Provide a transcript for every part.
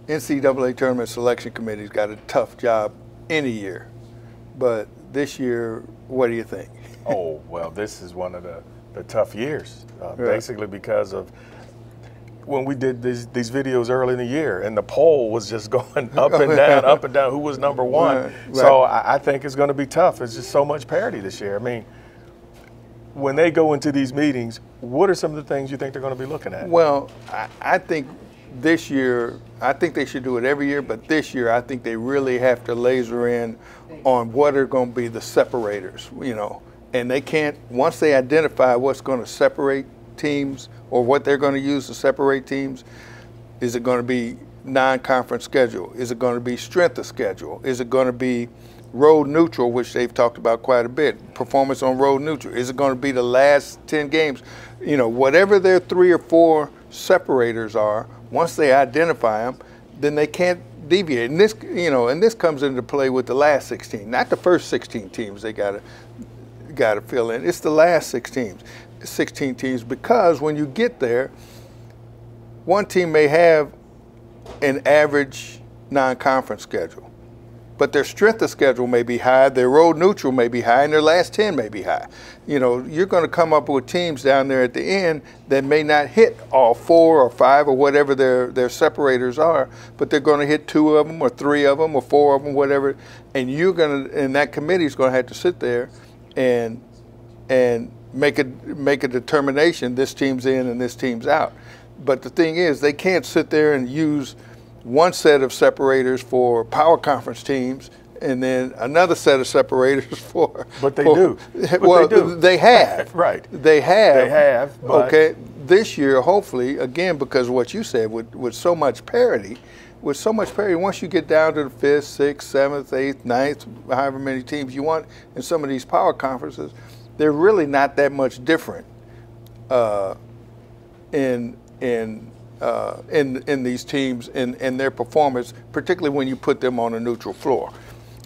NCAA Tournament Selection Committee's got a tough job any year, but this year, what do you think? Oh, well, this is one of the tough years, basically because of when we did these videos early in the year, and the poll was just going up and down, who was number one. Right. So I think it's going to be tough. It's just so much parity this year. I mean, when they go into these meetings, what are some of the things you think they're going to be looking at? Well, I think this year, I think they should do it every year, but this year I think they really have to laser in on what are going to be the separators, you know. And they can't, once they identify what's going to separate teams or what they're going to use to separate teams, is it going to be non-conference schedule? Is it going to be strength of schedule? Is it going to be road neutral, which they've talked about quite a bit, performance on road neutral? Is it going to be the last 10 games? You know, whatever their 3 or 4 separators are, once they identify them, then they can't deviate. And this, you know, and this comes into play with the last 16, not the first 16 teams they got to fill in. It's the last 16 teams, because when you get there, one team may have an average non-conference schedule, but their strength of schedule may be high, their road neutral may be high, and their last 10 may be high. You know, you're going to come up with teams down there at the end that may not hit all 4 or 5 or whatever their separators are, but they're going to hit 2 of them or 3 of them or 4 of them, whatever. And you're going to, and that committee is going to have to sit there and make a determination, this team's in and this team's out. But the thing is, they can't sit there and use one set of separators for power conference teams and then another set of separators for. But they do. Well, they have. Right. They have. They have. But okay. This year, hopefully, again, because of what you said, with so much parity, once you get down to the 5th, 6th, 7th, 8th, 9th, however many teams you want in some of these power conferences, they're really not that much different in these teams and their performance, particularly when you put them on a neutral floor.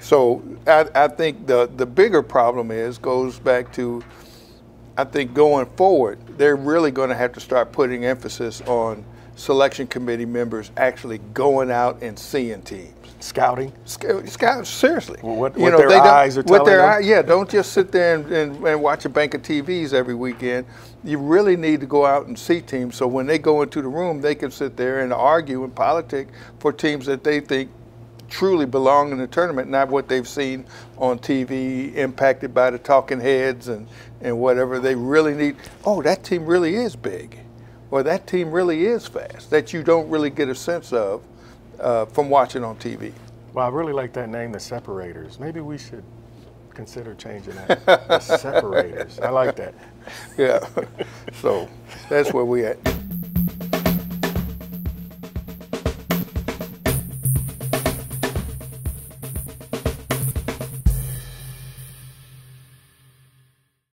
So I think the bigger problem goes back to, I think going forward, they're really going to have to start putting emphasis on selection committee members actually going out and seeing teams. Scouting? Scout, seriously. Well, what their eyes are telling them? Yeah, don't just sit there and watch a bank of TVs every weekend. You really need to go out and see teams, so when they go into the room, they can sit there and argue and politic for teams that they think truly belong in the tournament, not what they've seen on TV, impacted by the talking heads and whatever. They really need, oh, that team really is big, or that team really is fast, that you don't really get a sense of from watching on TV. Well, I really like that name, the separators. Maybe we should consider changing that. The separators. I like that. Yeah. So that's where we at.